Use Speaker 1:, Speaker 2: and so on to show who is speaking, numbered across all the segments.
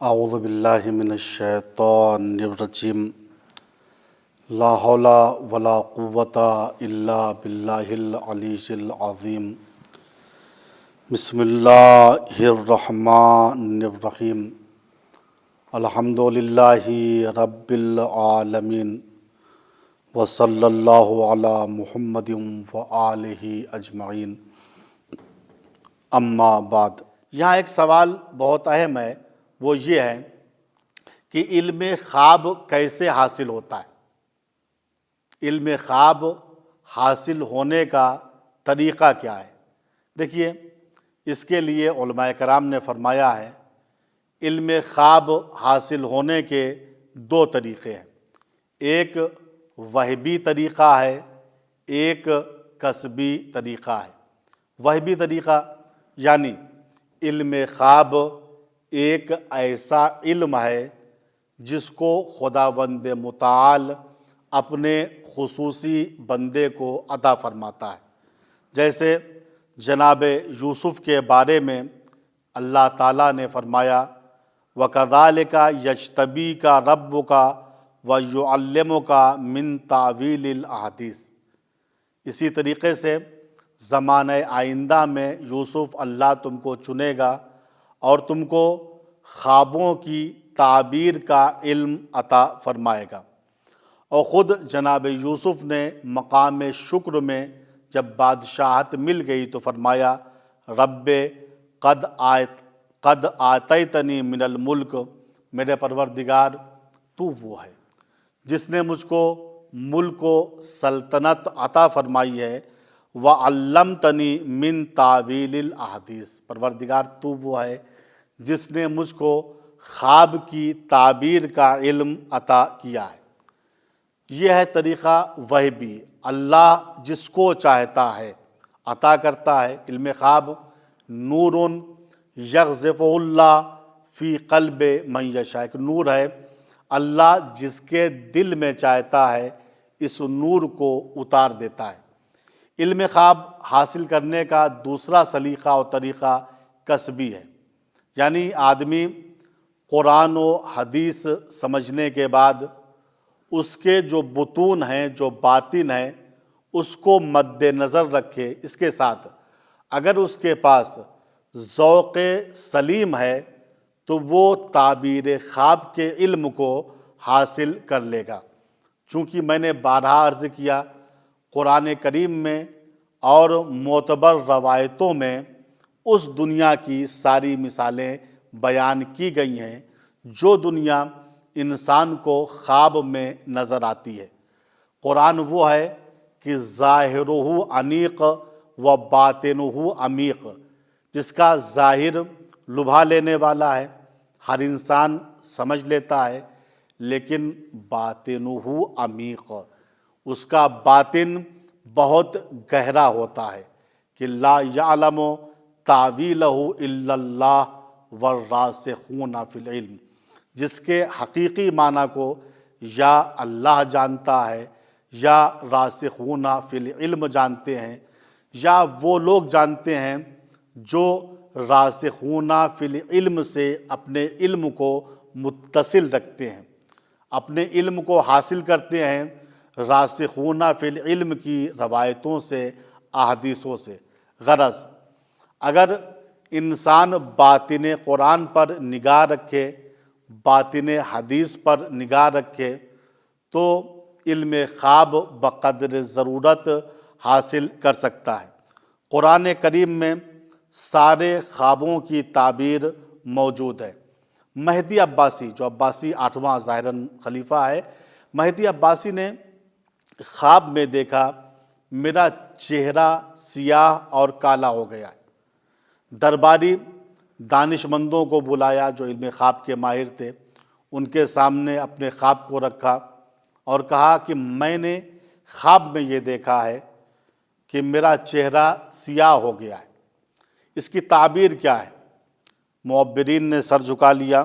Speaker 1: اعوذ باللہ من الشیطان الرجیم لا حول ولا قوۃ الا باللہ العلی العظیم بسم اللہ الرحمن الرحیم الحمد للہ رب العالمین وصلی اللہ علی محمد وآلہ اجمعین اما بعد۔ یہاں ایک سوال بہت اہم ہے، وہ یہ ہے کہ علم خواب کیسے حاصل ہوتا ہے؟ علم خواب حاصل ہونے کا طریقہ کیا ہے؟ دیکھیے، اس کے لیے علماء کرام نے فرمایا ہے علم خواب حاصل ہونے کے دو طریقے ہیں، ایک وہبی طریقہ ہے، ایک کسبی طریقہ ہے۔ وہبی طریقہ یعنی علم خواب ایک ایسا علم ہے جس کو خداوند متعال اپنے خصوصی بندے کو عطا فرماتا ہے۔ جیسے جناب یوسف کے بارے میں اللہ تعالیٰ نے فرمایا وَكَذَلِكَ يَجْتَبِيكَ رَبُّكَ وَيُعَلِّمُكَ مِن تَعْوِيلِ الْأَحَادِيثِ۔ اسی طریقے سے زمانہ آئندہ میں یوسف اللہ تم کو چنے گا اور تم کو خوابوں کی تعبیر کا علم عطا فرمائے گا۔ اور خود جناب یوسف نے مقام شکر میں جب بادشاہت مل گئی تو فرمایا رب قد آتیتنی من الملک، میرے پروردگار تو وہ ہے جس نے مجھ کو ملک و سلطنت عطا فرمائی ہے، وعلمتنی من تعویل الاحادیث، پروردگار تو وہ ہے جس نے مجھ کو خواب کی تعبیر کا علم عطا کیا ہے۔ یہ ہے طریقہ وہبی، اللہ جس کو چاہتا ہے عطا کرتا ہے۔ علم خواب نور یغذف اللہ فی قلب من یشاء، ایک نور ہے، اللہ جس کے دل میں چاہتا ہے اس نور کو اتار دیتا ہے۔ علم خواب حاصل کرنے کا دوسرا سلیقہ اور طریقہ کسبی ہے، یعنی آدمی قرآن و حدیث سمجھنے کے بعد اس کے جو بطون ہیں، جو باطن ہیں، اس کو مد نظر رکھے۔ اس کے ساتھ اگر اس کے پاس ذوق سلیم ہے تو وہ تعبیر خواب کے علم کو حاصل کر لے گا۔ چونکہ میں نے بارہا عرض کیا، قرآن کریم میں اور معتبر روایتوں میں اس دنیا کی ساری مثالیں بیان کی گئی ہیں جو دنیا انسان کو خواب میں نظر آتی ہے۔ قرآن وہ ہے کہ ظاہرہ انیق و باطنہ عمیق، جس کا ظاہر لبھا لینے والا ہے، ہر انسان سمجھ لیتا ہے، لیکن باطنہ عمیق، اس کا باطن بہت گہرا ہوتا ہے کہ لا یعلم تعویلہ الا اللہ والراسخون فی العلم، جس کے حقیقی معنی کو یا اللہ جانتا ہے یا راسخون فی العلم جانتے ہیں، یا وہ لوگ جانتے ہیں جو راسخون فی العلم سے اپنے علم کو متصل رکھتے ہیں، اپنے علم کو حاصل کرتے ہیں راسخون فی العلم کی روایتوں سے، احادیثوں سے۔ غرض اگر انسان باطن قرآن پر نگاہ رکھے، باطن حدیث پر نگاہ رکھے تو علم خواب بقدر ضرورت حاصل کر سکتا ہے۔ قرآن کریم میں سارے خوابوں کی تعبیر موجود ہے۔ مہدی عباسی، جو عباسی 8واں ظاہراً خلیفہ ہے، مہدی عباسی نے خواب میں دیکھا میرا چہرہ سیاہ اور کالا ہو گیا ہے۔ درباری دانش مندوں کو بلایا جو علم خواب کے ماہر تھے، ان کے سامنے اپنے خواب کو رکھا اور کہا کہ میں نے خواب میں یہ دیکھا ہے کہ میرا چہرہ سیاہ ہو گیا ہے، اس کی تعبیر کیا ہے؟ معبرین نے سر جھکا لیا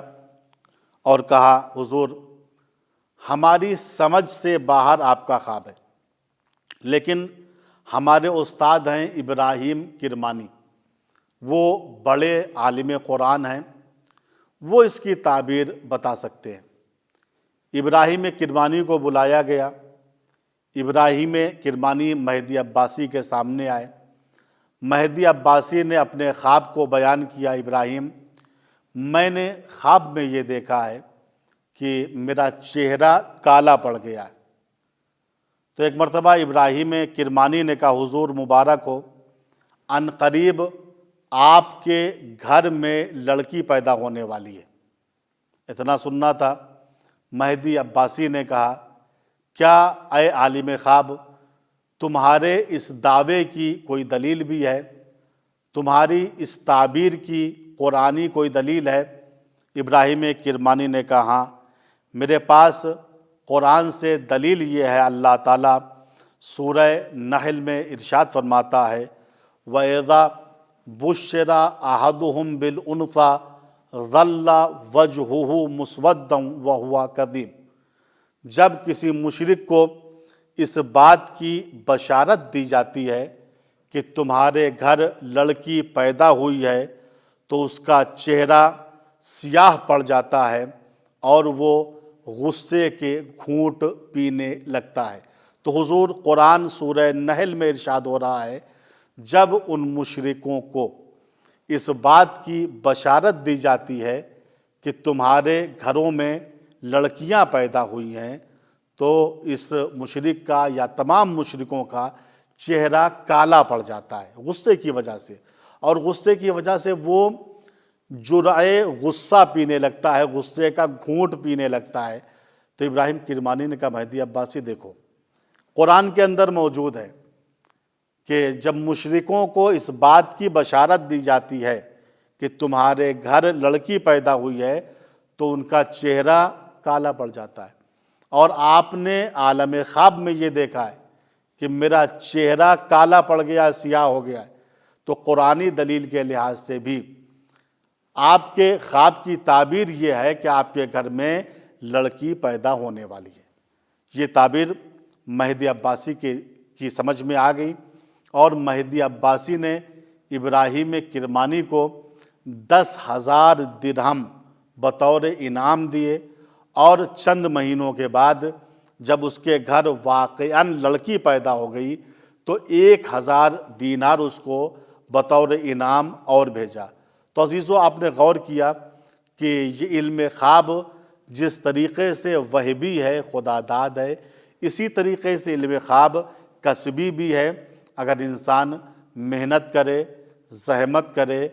Speaker 1: اور کہا حضور ہماری سمجھ سے باہر آپ کا خواب ہے، لیکن ہمارے استاد ہیں ابراہیم کرمانی، وہ بڑے عالم قرآن ہیں، وہ اس کی تعبیر بتا سکتے ہیں۔ ابراہیم کرمانی کو بلایا گیا، ابراہیم کرمانی مہدی عباسی کے سامنے آئے، مہدی عباسی نے اپنے خواب کو بیان کیا۔ ابراہیم، میں نے خواب میں یہ دیکھا ہے کہ میرا چہرہ کالا پڑ گیا ہے۔ تو ایک مرتبہ ابراہیم کرمانی نے کہا، حضور مبارک ہو، عن قریب آپ کے گھر میں لڑکی پیدا ہونے والی ہے۔ اتنا سننا تھا۔ مہدی عباسی نے کہا، کیا اے عالم خواب، تمہارے اس دعوے کی کوئی دلیل بھی ہے؟ تمہاری اس تعبیر کی قرآنی کوئی دلیل ہے؟ ابراہیم کرمانی نے کہا، ہاں، میرے پاس قرآن سے دلیل یہ ہے۔ اللہ تعالیٰ سورہ نحل میں ارشاد فرماتا ہے، وَإِذَا بُشِّرَ أَحَدُهُم بِالْأُنثىٰ ظَلَّ وَجْهُهُ مُسْوَدًّا وَهُوَ كَظِيمٌ۔ جب کسی مشرک کو اس بات کی بشارت دی جاتی ہے کہ تمہارے گھر لڑکی پیدا ہوئی ہے تو اس کا چہرہ سیاہ پڑ جاتا ہے اور وہ غصے کے گھونٹ پینے لگتا ہے۔ تو حضور قرآن سورہ نحل میں ارشاد ہو رہا ہے، جب ان مشرکوں کو اس بات کی بشارت دی جاتی ہے کہ تمہارے گھروں میں لڑکیاں پیدا ہوئی ہیں تو اس مشرک کا یا تمام مشرکوں کا چہرہ کالا پڑ جاتا ہے غصے کی وجہ سے، اور غصے کی وجہ سے وہ جرعے غصہ پینے لگتا ہے، غصے کا گھونٹ پینے لگتا ہے۔ تو ابراہیم کرمانی نے کہا، مہدی عباسی دیکھو، قرآن کے اندر موجود ہے کہ جب مشرکوں کو اس بات کی بشارت دی جاتی ہے کہ تمہارے گھر لڑکی پیدا ہوئی ہے تو ان کا چہرہ کالا پڑ جاتا ہے، اور آپ نے عالم خواب میں یہ دیکھا ہے کہ میرا چہرہ کالا پڑ گیا، سیاہ ہو گیا ہے۔ تو قرآنی دلیل کے لحاظ سے بھی آپ کے خواب کی تعبیر یہ ہے کہ آپ کے گھر میں لڑکی پیدا ہونے والی ہے۔ یہ تعبیر مہدی عباسی کی سمجھ میں آ گئی، اور مہدی عباسی نے ابراہیم کرمانی کو 10,000 درہم بطور انعام دیے، اور چند مہینوں کے بعد جب اس کے گھر واقعاً لڑکی پیدا ہو گئی تو 1,000 دینار اس کو بطور انعام اور بھیجا۔ تو عزیزو، آپ نے غور کیا کہ یہ علم خواب جس طریقے سے وہبی ہے، خدا داد ہے، اسی طریقے سے علم خواب کسبی بھی ہے۔ اگر انسان محنت کرے، زحمت کرے،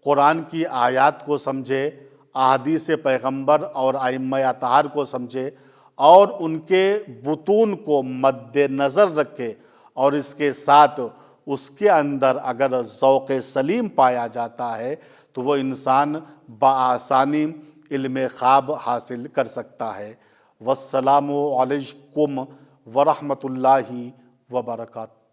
Speaker 1: قرآن کی آیات کو سمجھے، احادیث پیغمبر اور ائمہ اطہار کو سمجھے، اور ان کے بطون کو مد نظر رکھے، اور اس کے ساتھ اس کے اندر اگر ذوق سلیم پایا جاتا ہے تو وہ انسان بآسانی علم خواب حاصل کر سکتا ہے۔ والسلام علیکم ورحمۃ اللہ وبرکاتہ۔